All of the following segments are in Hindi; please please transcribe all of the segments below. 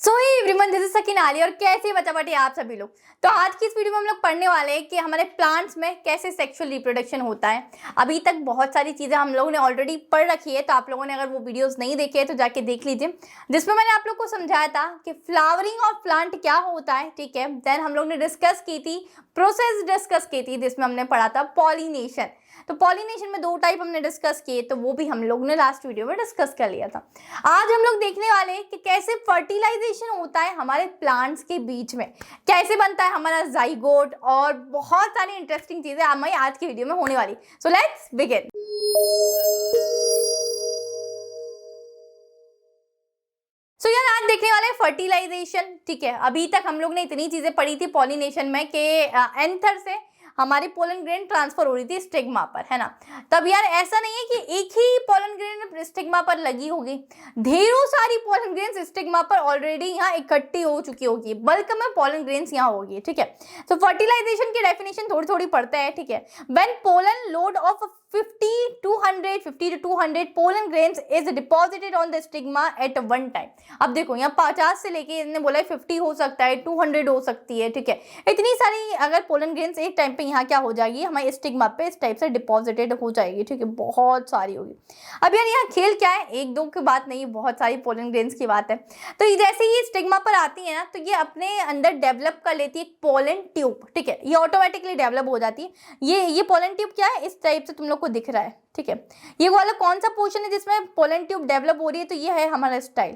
So everyone, this is Sakina Ali और कैसे बचाबटी आप सभी लोग। तो आज की इस वीडियो में हम लोग पढ़ने वाले हैं कि हमारे प्लांट्स में कैसे सेक्सुअल रिप्रोडक्शन होता है। अभी तक बहुत सारी चीज़ें हम लोगों ने ऑलरेडी पढ़ रखी है, तो आप लोगों ने अगर वो वीडियोस नहीं देखे हैं तो जाके देख लीजिए, जिसमें मैंने आप लोग को समझाया था कि फ्लावरिंग ऑफ प्लांट क्या होता है। ठीक है, देन हम लोग ने डिस्कस की थी, प्रोसेस डिस्कस की थी, जिसमें हमने पढ़ा था पॉलिनेशन। तो पॉलिनेशन में दो टाइप हमने डिस्कस किए, तो वो भी हम लोग ने लास्ट वीडियो में डिस्कस कर लिया था। आज हम लोग देखने वाले हैं कि कैसे फर्टिलाइजेशन होता है हमारे प्लांट्स के बीच में, कैसे बनता है हमारा जाइगोट, और बहुत सारी इंटरेस्टिंग चीजें हमारी आज की वीडियो में होने वाली। So let's begin. सो यार, आज देखने वाले हैं फर्टिलाइजेशन। ठीक है, अभी तक हम लोग ने इतनी चीजें पढ़ी थी पॉलिनेशन में कि एंथर से हमारी पोलन ग्रेन ट्रांसफर हो रही थी स्टिग्मा पर, है ना। तब यार ऐसा नहीं है कि एक ही पोलन ग्रेन स्टिग्मा पर लगी होगी, ढेरों सारी पोलन ग्रेन्स स्टिग्मा पर ऑलरेडी यहाँ इकट्ठी हो चुकी होगी, बल्क में पोलन ग्रेन्स यहाँ होगी। ठीक है, तो फर्टिलाइजेशन की डेफिनेशन थोड़ी थोड़ी पढ़ते हैं। ठीक है, when pollen load of 50 to 200 pollen grains is deposited on the stigma at one time. अब देखो, यहाँ 50 से लेके इन्होंने बोला है 50 हो सकता है, 200 हो सकती है। ठीक है, इतनी सारी अगर पोलन ग्रेन्स एक टाइम पे यहाँ क्या हो जाएगी, हमारे स्टिग्मा पे इस टाइप से डिपॉजिटेड हो जाएगी। ठीक है, बहुत सारी होगी। अब यार यहाँ खेल क्या है, एक दो की बात नहीं, बहुत सारी पोलन ग्रेन्स की बात है। तो जैसे ही स्टिग्मा पर आती है ना, तो ये अपने अंदर डेवलप कर लेती है एक पोलन ट्यूब। ठीक है, ये ऑटोमेटिकली डेवलप हो जाती है। ये पोलन ट्यूब क्या है, इस टाइप से तुम लोग को दिख रहा है। ठीक है, ये वाला कौन सा पोर्शन है जिसमें पोलन ट्यूब डेवलप हो रही है, तो ये है हमारा स्टाइल।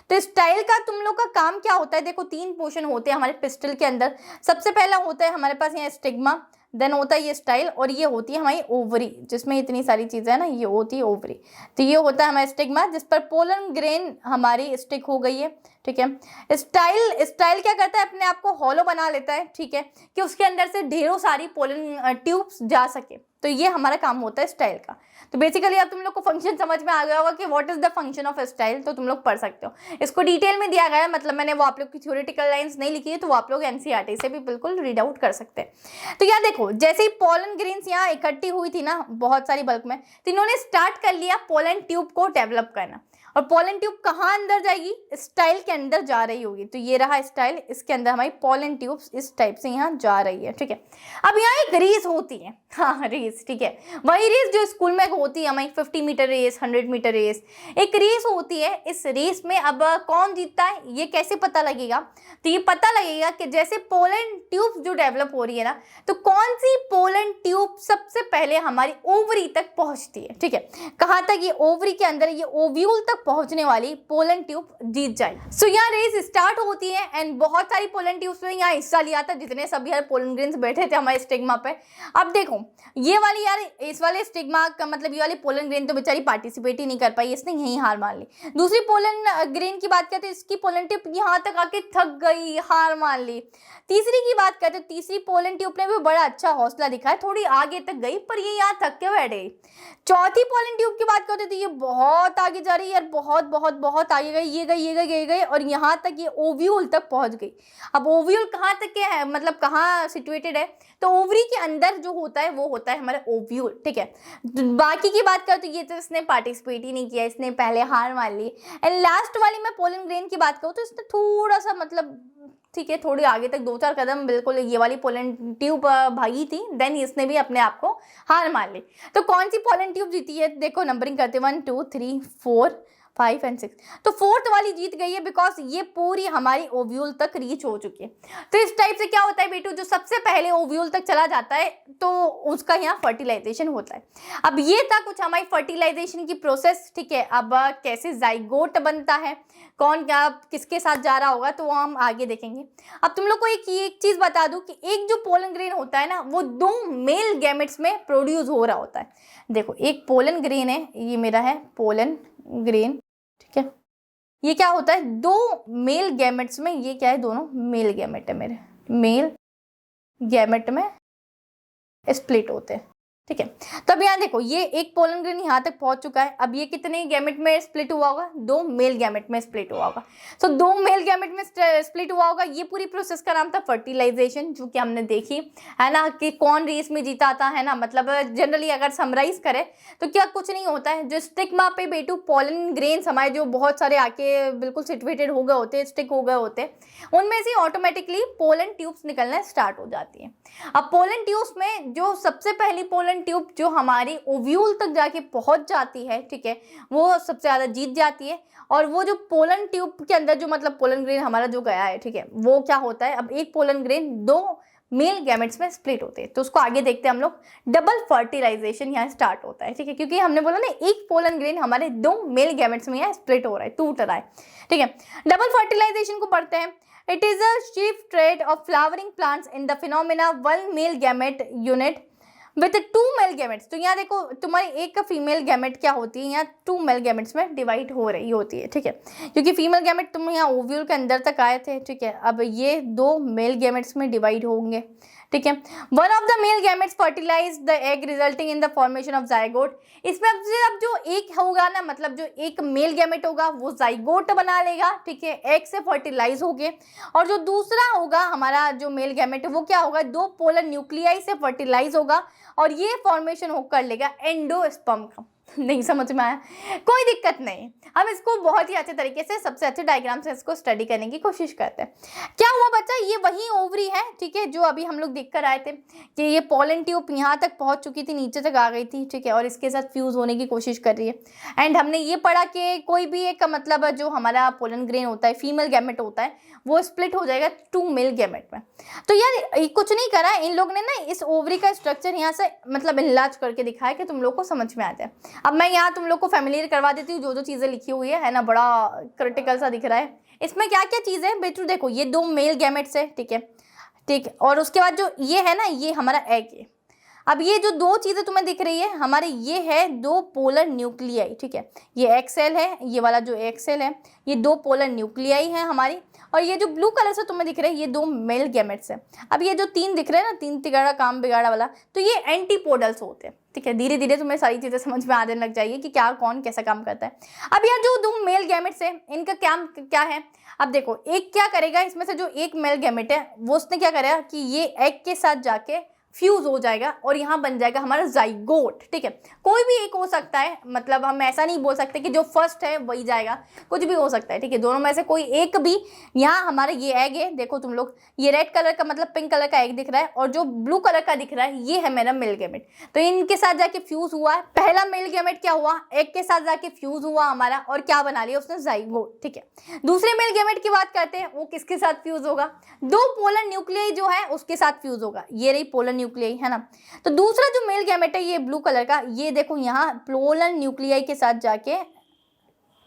तो स्टाइल का तुम लोग का काम क्या होता है, देखो तीन पोर्शन होते हैं हमारे पिस्टल के अंदर। सबसे पहला होता है हमारे पास यहाँ स्टिग्मा, देन होता है ये स्टाइल, और ये होती है हमारी ओवरी, जिसमें इतनी सारी चीजें है ना, ये होती है ओवरी। तो ये होता है हमारा स्टिग्मा, जिस पर पोलन ग्रेन हमारी स्टिक हो गई है। ठीक है, स्टाइल क्या करता है, अपने आप को हॉलो बना लेता है। ठीक है, कि उसके अंदर से ढेरों सारी पोलन ट्यूब्स जा सके। तो ये हमारा काम होता है स्टाइल का। तो बेसिकली अब तुम लोग को फंक्शन समझ में आ गया होगा कि what is the function of style, तो तुम लोग पढ़ सकते हो। इसको डिटेल में दिया गया है, मतलब मैंने वो आप लोग की थ्योरेटिकल लाइंस नहीं लिखी है, तो वो आप लोग एनसीईआरटी से भी बिल्कुल रीड आउट कर सकते हैं। तो यार देखो, जैसे ही पोलन ग्रेन्स यहाँ इकट्ठी हुई थी ना बहुत सारी बल्क में, तो इन्होंने स्टार्ट कर लिया पोलन ट्यूब को डेवलप करना। और पोलन ट्यूब कहाँ अंदर जाएगी, स्टाइल के अंदर जा रही होगी। तो ये रहा स्टाइल, इसके अंदर हमारी पोलन ट्यूब्स इस टाइप से यहाँ जा रही है। ठीक है, अब यहाँ एक रेस होती है, हाँ रेस। ठीक है, वही रेस जो स्कूल में होती है हमारी 50 मीटर रेस, 100 मीटर रेस, एक रेस होती है। इस रेस में अब कौन जीतता है ये कैसे पता लगेगा, तो ये पता लगेगा कि जैसे पोलन ट्यूब जो डेवलप हो रही है ना, तो कौन सी पोलन ट्यूब सबसे पहले हमारी ओवरी तक पहुंचती है। ठीक है, कहाँ तक, ये ओवरी के अंदर ये ओव्यूल तक पहुंचने वाली पोलन ट्यूब जीत जाएगी। सो यहाँ रेस स्टार्ट होती है एंड बहुत सारी पोलन ट्यूब्स में यहाँ हिस्सा लिया था, जितने सभी यार पोलन ग्रेन्स बैठे थे हमारे स्टिग्मा पे। अब देखो ये वाली यार, इस वाले स्टिग्मा का मतलब ये वाली पोलन ग्रेन तो बेचारी पार्टिसिपेट ही नहीं कर पाई, इसने यहीं हार मान ली। दूसरी पोलन ग्रेन की बात करते हैं, इसकी पोलन ट्यूब यहाँ तक आके थक गई, हार मान ली। तीसरी की बात करते हैं, तीसरी पोलन ट्यूब ने भी बड़ा अच्छा हौसला दिखाया, थोड़ी आगे तक गई, पर ये यहाँ थक के बैठ गई। चौथी पोलन ट्यूब की बात करते थे, ये बहुत आगे जा रही है यार, बहुत बहुत बहुत आगे गई, ये गई ये गई ये गई, और यहाँ तक ये ओव्यूल तक पहुंच गई। अब ओव्यूल कहाँ तक के है, मतलब कहाँ सिचुएटेड है, तो ओवरी के अंदर जो होता है वो होता है हमारा ओव्यूल। ठीक है, बाकी की बात करें तो ये तो इसने पार्टिसिपेट ही नहीं किया, इसने पहले हार मान ली। एंड लास्ट वाली मैं पोलन ग्रेन की बात करूँ तो इसने थोड़ा सा मतलब, ठीक है, थोड़ी आगे तक 2-4 कदम बिल्कुल ये वाली पोलन ट्यूब भागी थी, देन इसने भी अपने आप को हार मान ली। तो कौन सी पोलन ट्यूब जीती है, देखो नंबरिंग करते 1 2 3 4 5 एंड 6, तो फोर्थ वाली जीत गई है, बिकॉज ये पूरी हमारी ओव्यूल तक रीच हो चुकी है। तो इस टाइप से क्या होता है बेटू, जो सबसे पहले ओव्यूल तक चला जाता है तो उसका यहाँ फर्टिलाइजेशन होता है। अब ये था कुछ हमारी फर्टिलाइजेशन की प्रोसेस। ठीक है, अब कैसे जाइगोट बनता है, कौन क्या किसके साथ जा रहा होगा, तो वो हम आगे देखेंगे। अब तुम लोग को एक चीज बता दूं कि एक जो पोलन ग्रेन होता है ना, वो 2 मेल गैमेट्स में प्रोड्यूस हो रहा होता है। देखो एक पोलन ग्रेन है, ये मेरा है पोलन ग्रेन। ठीक है, ये क्या होता है, 2 मेल गैमेट्स में, ये क्या है, दोनों मेल गैमेट है मेरे, मेल गैमेट में स्प्लिट होते हैं। ठीक है। तो अब यहाँ देखो ये एक पोलन ग्रेन यहाँ तक पहुंच चुका है। अब ये कितने गैमेट में स्प्लिट हुआ होगा? 2 मेल गैमेट में स्प्लिट हुआ होगा। तो 2 मेल गैमेट में स्प्लिट हुआ होगा। ये पूरी प्रोसेस का नाम था फर्टिलाइजेशन, जो कि हमने देखी है ना, कि कौन रेस में जीता था, है ना। मतलब जनरली अगर समराइज करें तो क्या कुछ नहीं होता है, जो स्टिग्मा पे बेटू पोलन ग्रेन्स हमारे जो बहुत सारे आके बिल्कुल सिचुएटेड हो गए होते हैं, स्टिक हो गए होते हैं, उनमें से ऑटोमेटिकली पोलन ट्यूब्स निकलना स्टार्ट हो जाती है। अब पोलन ट्यूब्स में जो सबसे पहली पोलन ट्यूब जो हमारी ओव्यूल तक जाके पहुंच जाती है, ठीक है, वो सबसे ज्यादा जीत जाती है। और वो जो पोलन ट्यूब के अंदर जो मतलब पोलन ग्रेन हमारा जो गया है, ठीक है, वो क्या होता है, अब एक पोलन ग्रेन 2 मेल गैमेट्स में स्प्लिट होते हैं। तो उसको आगे देखते हैं हम लोग। डबल फर्टिलाइजेशन यहाँ स्टार्ट होता है, ठीक है, क्योंकि हमने बोला ना एक पोलन ग्रेन हमारे 2 मेल गैमेट्स में यहाँ स्प्लिट हो रहा है, टूट रहा है, ठीक है। डबल फर्टिलाइजेशन को पढ़ते हैं। It is a chief trait of flowering plants in the phenomena one male gamete unit with 2 male gametes। तो यहाँ देखो तुम्हारी एक फीमेल गैमेट क्या होती है, यहाँ 2 मेल गैमेट्स में डिवाइड हो रही होती है, ठीक है, क्योंकि फीमेल गैमेट तुम यहाँ ओव्यूल के अंदर तक आए थे, ठीक है। अब ये 2 मेल गैमेट्स में डिवाइड होंगे, ठीक है। One of the male gametes fertilize the egg resulting in the formation of zygote. इसमें अब जो एक होगा ना, मतलब जो एक मेल गैमेट होगा वो जाइगोट बना लेगा, ठीक है, एग से फर्टिलाइज हो गए। और जो दूसरा होगा हमारा जो मेल गैमेट वो क्या होगा, 2 पोलर न्यूक्लियाई से फर्टिलाइज होगा और ये फॉर्मेशन हो कर लेगा एंडोस्पर्म का। नहीं समझ में आया? कोई दिक्कत नहीं, हम इसको बहुत ही अच्छे तरीके से सबसे अच्छे डायग्राम से इसको स्टडी करने की कोशिश करते हैं। क्या हुआ बच्चा, ये वही ओवरी है, ठीक है, जो अभी हम लोग देख कर आए थे कि ये पोलन ट्यूब यहाँ तक पहुँच चुकी थी, नीचे तक आ गई थी, ठीक है, और इसके साथ फ्यूज होने की कोशिश कर रही है। एंड हमने ये पढ़ा कि कोई भी एक मतलब जो हमारा पोलन ग्रेन होता है, फीमेल गैमेट होता है, वो स्प्लिट हो जाएगा 2 मेल गैमेट में। तो यार कुछ नहीं करा इन लोग ने ना, इस ओवरी का स्ट्रक्चर यहाँ से मतलब इनलार्ज करके दिखाया कि तुम लोग को समझ में आ जाए। अब मैं यहाँ तुम लोग को फैमिलियर करवा देती हूँ, जो चीज़ें लिखी हुई है ना, बड़ा क्रिटिकल सा दिख रहा है। इसमें क्या क्या चीज़ें हैं बेटू, देखो ये 2 मेल गैमेट्स है, ठीक है, ठीक, और उसके बाद जो ये है ना, ये हमारा एग है। अब ये जो 2 चीज़ें तुम्हें दिख रही है हमारे, ये है 2 पोलर न्यूक्लियाई, ठीक है, ये एक सेल है, ये वाला जो एक सेल है, ये 2 पोलर न्यूक्लियाई है हमारी। और ये जो ब्लू कलर से तुम्हें दिख रहे हैं ये 2 मेल गैमेट्स है। अब ये जो 3 दिख रहे हैं ना, 3 तिगाड़ा काम बिगाड़ा वाला, तो ये एंटीपोडल्स होते हैं, ठीक है। धीरे धीरे तुम्हें सारी चीज़ें समझ में आने लग जाएगी कि क्या कौन कैसा काम करता है। अब यार जो 2 मेल गैमेट्स है इनका काम क्या है, अब देखो एक क्या करेगा, इसमें से जो एक मेल गैमेट है वो उसने क्या करेगा कि ये एग के साथ जाके फ्यूज हो जाएगा और यहाँ बन जाएगा हमारा जाइगोट, ठीक है। कोई भी एक हो सकता है, मतलब हम ऐसा नहीं बोल सकते कि जो फर्स्ट है वही जाएगा, कुछ भी हो सकता है, ठीक है। दोनों में से कोई एक भी, यहाँ हमारा ये एग है, देखो तुम लोग, ये रेड कलर का मतलब पिंक कलर का एग दिख रहा है, और जो ब्लू कलर का दिख रहा है ये है मेरा मेल गैमेट। तो इनके साथ जाके फ्यूज हुआ है। पहला मेल गैमेट क्या हुआ, एग के साथ जाके फ्यूज हुआ हमारा, और क्या बना लिया उसने, जाइगोट, ठीक है। दूसरे मेल गैमेट की बात करते हैं, वो किसके साथ फ्यूज होगा, 2 पोलर न्यूक्लियाई जो है उसके साथ फ्यूज होगा, ये रही पोलर न्यूक्लियाई, है ना। तो दूसरा जो मेल गैमेट है ये ब्लू कलर का, ये देखो यहाँ पोलर न्यूक्लियाई के साथ जाके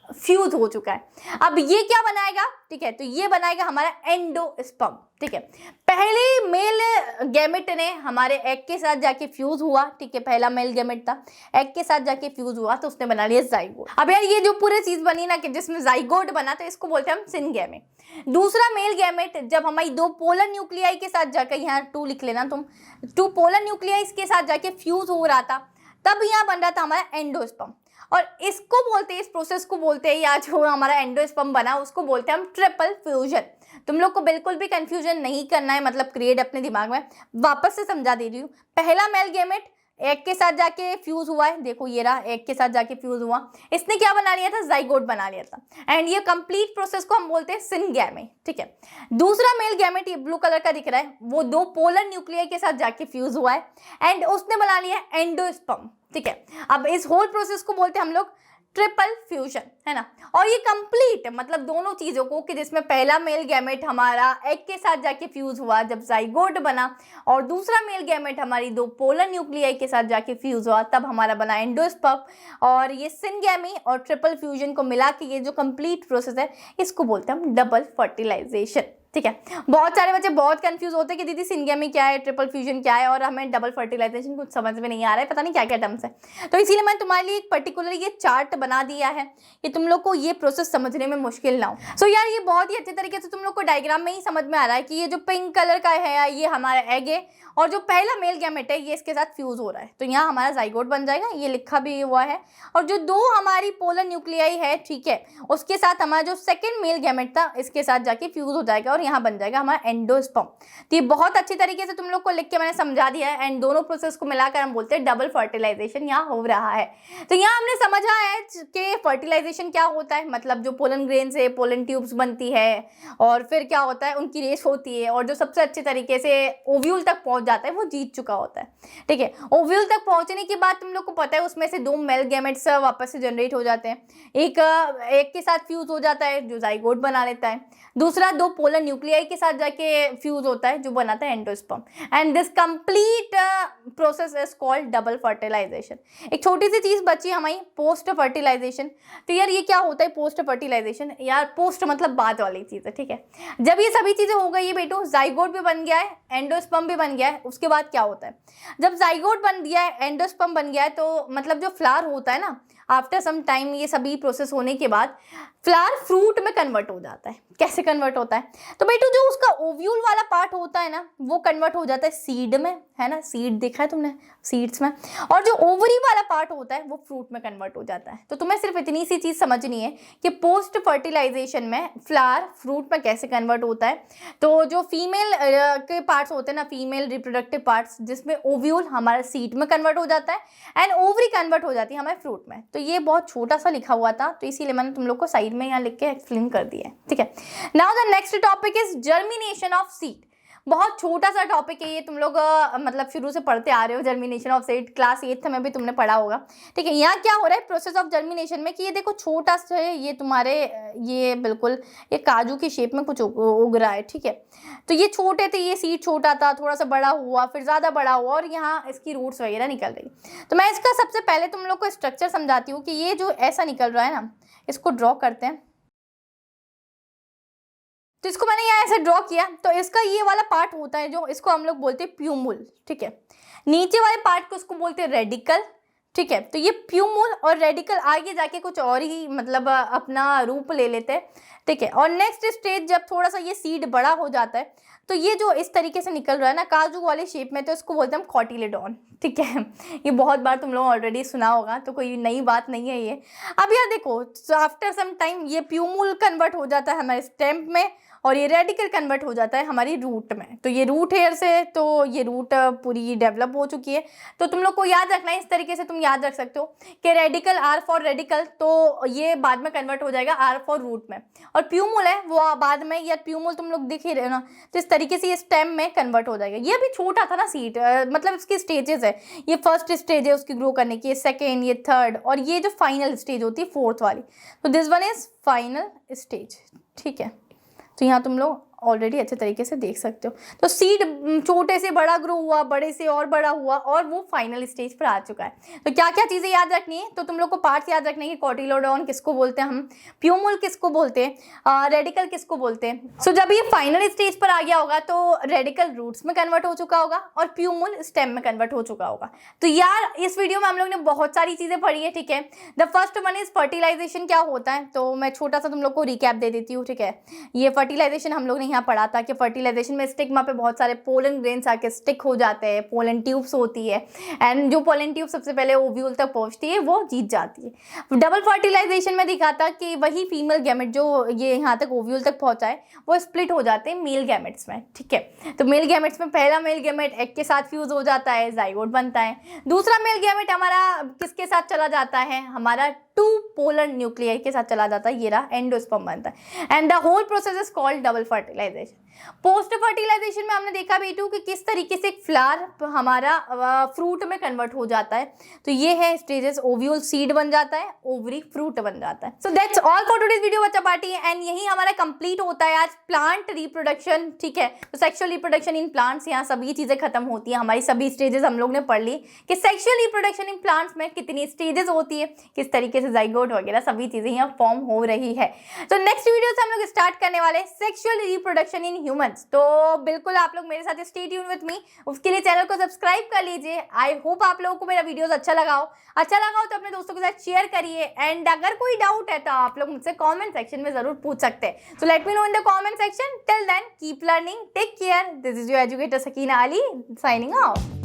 फ्यूज हो चुका है। अब ये क्या बनाएगा, ठीक है, तो ये बनाएगा हमारा एंडोस्पर्म, ठीक है। पहले मेल गैमेट ने हमारे एग के साथ जाके फ्यूज हुआ, ठीक है, पहला मेल गैमेट था, एग के साथ जाके फ्यूज हुआ तो उसने बना लिया जाइगोट। अब यार ये जो पूरी चीज बनी ना कि जिसमें जाइगोट बना, तो इसको बोलते हैं हम सिनगैमे। दूसरा मेल गैमेट जब हमारी 2 पोलर न्यूक्लियाई के साथ जाकर, यहाँ 2 लिख लेना तुम, 2 पोलर न्यूक्लियाई के साथ जाके फ्यूज हो रहा था, तब यहाँ बन रहा था हमारा एंडोस्पर्म। और इसको बोलते हैं, इस प्रोसेस को बोलते हैं, या जो हमारा एंडोस्पर्म बना उसको बोलते हैं हम ट्रिपल फ्यूजन। तुम लोग को बिल्कुल भी कंफ्यूजन नहीं करना है, मतलब क्रिएट अपने दिमाग में। वापस से समझा दे रही हूँ। पहला मेल गैमेट एग के साथ जाके फ्यूज हुआ है, देखो ये रहा, एग के साथ जाके फ्यूज हुआ, इसने क्या बना लिया था, जाइगोट बना लिया था। एंड ये कंप्लीट प्रोसेस को हम बोलते हैं सिनगैमे, ठीक है। दूसरा मेल गैमेट ये ब्लू कलर का दिख रहा है, वो 2 पोलर न्यूक्लियाई के साथ जाके फ्यूज हुआ है एंड उसने बना लिया एंडोस्पर्म, ठीक है। अब इस होल प्रोसेस को बोलते हैं हम लोग ट्रिपल फ्यूजन, है ना। और ये कंप्लीट मतलब दोनों चीज़ों को, कि जिसमें पहला मेल गैमेट हमारा एग के साथ जाके फ्यूज हुआ जब जाइगोट बना, और दूसरा मेल गैमेट हमारी 2 पोलर न्यूक्लियाई के साथ जाके फ्यूज हुआ तब हमारा बना एंडोस्पर्म। और ये सिनगैमी और ट्रिपल फ्यूजन को मिला के ये जो कंप्लीट प्रोसेस है इसको बोलते हैं हम डबल फर्टिलाइजेशन, ठीक है। बहुत सारे बच्चे बहुत कंफ्यूज होते हैं कि दीदी सिनगैमी क्या है, ट्रिपल फ्यूजन क्या है, और हमें डबल फर्टिलाइजेशन कुछ समझ में नहीं आ रहा है, पता नहीं क्या क्या टर्म्स है। तो इसीलिए मैंने तुम्हारे लिए एक पर्टिकुलर ये चार्ट बना दिया है कि तुम तुम लोग को ये प्रोसेस समझने में मुश्किल ना हो। सो यार ये बहुत ही अच्छे तरीके से तुम लोग को डायग्राम में ही समझ में आ रहा है कि ये जो पिंक कलर का है ये हमारा एग है और जो पहला मेल गैमेट है ये इसके साथ फ्यूज हो रहा है, तो यहाँ हमारा जाइगोट बन जाएगा, ये लिखा भी हुआ है। और जो दो हमारी पोलर न्यूक्लियाई है, ठीक है, उसके साथ हमारा जो सेकंड मेल गैमेट था इसके साथ जाके फ्यूज हो जाएगा और यहाँ बन जाएगा हमारा एंडोस्पर्म। तो ये बहुत अच्छी तरीके से तुम लोग को लिख के मैंने समझा दिया है एंड दोनों प्रोसेस को मिलाकर हम बोलते हैं डबल फर्टिलाइजेशन यहाँ हो रहा है। तो यहाँ हमने समझा है कि फर्टिलाइजेशन क्या होता है, मतलब जो पोलन ग्रेन से पोलन ट्यूब्स बनती है और फिर क्या होता है उनकी रेस होती है और जो सबसे अच्छे तरीके से ओव्यूल तक पहुंच जाता है वो जीत चुका होता है, ठीक है। ओव्यूल तक पहुंचने के बाद तुम लोग को पता है उसमें से दो मेल गैमेट्स वापस से जनरेट हो जाते हैं, एक के साथ फ्यूज हो जाता है जो जाइगोट बना लेता है, दूसरा दो पोलर न्यूक्लियाई के साथ जाके फ्यूज होता है जो बनाता है endosperm. And this complete process is called double fertilization. एक छोटी सी चीज बची हमारी पोस्ट फर्टिलाइजेशन। तो यार ये क्या होता है पोस्ट फर्टिलाइजेशन? यार पोस्ट मतलब बाद वाली चीज है, ठीक है। जब ये सभी चीजें हो गई है बेटो, जाइगोट भी बन गया है, एंडोस्पर्म भी बन गया है, उसके बाद क्या होता है? जब जाइगोट बन गया है, एंडोस्पर्म बन गया है, तो मतलब जो फ्लावर होता है ना, आफ्टर सम टाइम ये सभी प्रोसेस होने के बाद फ्लावर फ्रूट में कन्वर्ट हो जाता है। कैसे कन्वर्ट होता है? तो बेटो जो उसका ओव्यूल वाला पार्ट होता है ना वो कन्वर्ट हो जाता है सीड में, है ना, सीड देखा है तुमने सीड्स में, और जो ओवरी वाला पार्ट होता है वो फ्रूट में कन्वर्ट हो जाता है। तो तुम्हें सिर्फ इतनी सी चीज समझनी है कि पोस्ट फर्टिलाइजेशन में फ्लावर फ्रूट में कैसे कन्वर्ट होता है। तो जो फीमेल के पार्ट्स होते हैं ना, फीमेल रिप्रोडक्टिव पार्ट्स, जिसमें ओव्यूल हमारा सीड में कन्वर्ट हो जाता है एंड ओवरी कन्वर्ट हो जाती है हमारे फ्रूट में। तो ये बहुत छोटा सा लिखा हुआ था तो इसीलिए मैंने तुम लोग को साइड में यहाँ लिख के एक्सप्लेन कर दिया है, ठीक है। Now the next topic is germination of seed. बहुत छोटा सा टॉपिक है ये, तुम लोग मतलब शुरू से पढ़ते आ रहे हो। Germination of seed class 8th में भी तुमने पढ़ा होगा, ठीक है। यहाँ क्या हो रहा है प्रोसेस ऑफ जर्मिनेशन में कि ये देखो छोटा सा है, ये तुम्हारे ये बिल्कुल ये काजू की शेप में कुछ उग रहा है, ठीक है। तो ये छोटे थे, ये सीड छोटा था, थोड़ा सा बड़ा हुआ, फिर ज़्यादा बड़ा हुआ और यहाँ इसकी रूट्स वगैरह निकल रही। तो मैं इसका सबसे पहले तुम लोग को स्ट्रक्चर समझाती हूँ कि ये जो ऐसा निकल रहा है ना, इसको ड्रॉ करते हैं। तो इसको मैंने यहाँ ऐसे ड्रॉ किया, तो इसका ये वाला पार्ट होता है जो इसको हम लोग बोलते हैं प्यूमुल, ठीक है। नीचे वाले पार्ट को इसको बोलते हैं रेडिकल, ठीक है। तो ये प्यूमुल और रेडिकल आगे जाके कुछ और ही मतलब अपना रूप ले लेते हैं, ठीक है। और नेक्स्ट स्टेज जब थोड़ा सा ये सीड बड़ा हो जाता है तो ये जो इस तरीके से निकल रहा है ना काजू वाले शेप में, तो इसको बोलते हैं हम कॉटिलेडॉन, ठीक है। ये बहुत बार तुम लोग ऑलरेडी सुना होगा तो कोई नई बात नहीं है ये। अब यार देखो आफ्टर सम टाइम ये प्यूमुल कन्वर्ट हो जाता है हमारे स्टेम में और ये रेडिकल कन्वर्ट हो जाता है हमारी रूट में। तो ये रूट हेयर से तो ये रूट पूरी डेवलप हो चुकी है। तो तुम लोग को याद रखना है, इस तरीके से तुम याद रख सकते हो कि रेडिकल आर फॉर रेडिकल, तो ये बाद में कन्वर्ट हो जाएगा आर फॉर रूट में, और प्यूमुल है वो बाद में, या प्यूमुल तुम लोग दिख ही रहे हो ना, तो इस तरीके से ये स्टेम में कन्वर्ट हो जाएगा। ये अभी छोटा था ना सीड, मतलब इसकी स्टेजेस है, ये फर्स्ट स्टेज है उसकी ग्रो करने की, ये सेकेंड, ये थर्ड, और ये जो फाइनल स्टेज होती है फोर्थ वाली। तो this one is final stage, ठीक है। तो यहाँ तुम लोग ऑलरेडी अच्छे तरीके से देख सकते हो। तो सीड छोटे से बड़ा ग्रो हुआ, बड़े से और बड़ा हुआ और वो फाइनल स्टेज पर आ चुका है। तो क्या क्या चीज़ें याद रखनी है? तो तुम लोग को पार्ट्स याद रखने की, कॉटिलोडॉन किसको बोलते हैं हम, प्यूमुल किसको बोलते हैं, रेडिकल किसको बोलते हैं। सो जब ये फाइनल स्टेज पर आ गया होगा तो रेडिकल रूट्स में कन्वर्ट हो चुका होगा और प्यूमुल स्टेम में कन्वर्ट हो चुका होगा। तो यार इस वीडियो में हम लोग ने बहुत सारी चीज़ें पढ़ी है, ठीक है। The first one is fertilization क्या होता है, तो मैं छोटा सा तुम लोग को रिकैप दे देती हूँ, ठीक है। ये फर्टिलाइजेशन हम लोग ने यहाँ पढ़ा था कि फर्टिलाइजेशन में स्टिग्मा पे बहुत सारे पोलन ग्रेन्स आके स्टिक हो जाते हैं, पोलन ट्यूब्स होती है एंड जो पोलन ट्यूब सबसे पहले ओव्यूल तक पहुंचती है वो जीत जाती है। डबल फर्टिलाइजेशन में दिखा था कि वही फीमेल गैमेट जो ये यहाँ तक ओव्यूल तक पहुंचा है वो स्प्लिट हो जाते हैं मेल गैमेट्स में, ठीक है। तो मेल गैमेट्स में पहला मेल गैमेट एग के साथ फ्यूज हो जाता है, जाइगोट बनता है। दूसरा मेल गैमेट हमारा किसके साथ चला जाता है, हमारा टू पोलर न्यूक्लियाई के साथ चला जाता है, ये रहा एंडोस्पर्म बनता है and the whole process is called double fertilization. Post fertilization में हमने देखा बेटू कि किस तरीके से एक फ्लावर हमारा फ्रूट में कन्वर्ट हो जाता है। तो ये है स्टेजेस, ओव्यूल सीड बन जाता है, ओवरी फ्रूट बन जाता है। So that's all for today's video बच्चा पार्टी एंड यही हमारा कंप्लीट होता है आज प्लांट रिप्रोडक्शन, ठीक है। तो सेक्सुअल रिप्रोडक्शन इन प्लांट्स, यहाँ सभी चीजें खत्म होती हैं, हमारी सभी स्टेजेस हम लोग ने पढ़ ली कि सेक्सुअल रिप्रोडक्शन इन प्लांट्स में कितनी स्टेजेस होती है, किस तरीके से जाइगोट वगैरह सभी चीजें यहाँ फॉर्म हो रही है। तो नेक्स्ट वीडियो से हम लोग स्टार्ट करने वाले सेक्सुअल रिप्रोडक्शन इन ह्यूमंस। तो बिल्कुल आप लोग मेरे साथ स्टे ट्यून विद मी, उसके लिए चैनल को सब्सक्राइब कर लीजिए। आई होप आप लोगों को मेरा वीडियोस अच्छा लगा हो तो अपने दोस्तों के साथ शेयर करिए। एंड अगर कोई डाउट है तो आप लोग मुझसे कमेंट सेक्शन में जरूर पूछ सकते हैं। So let me know in the comment section. Till then keep learning, take care, this is your educator Sakina Ali signing out.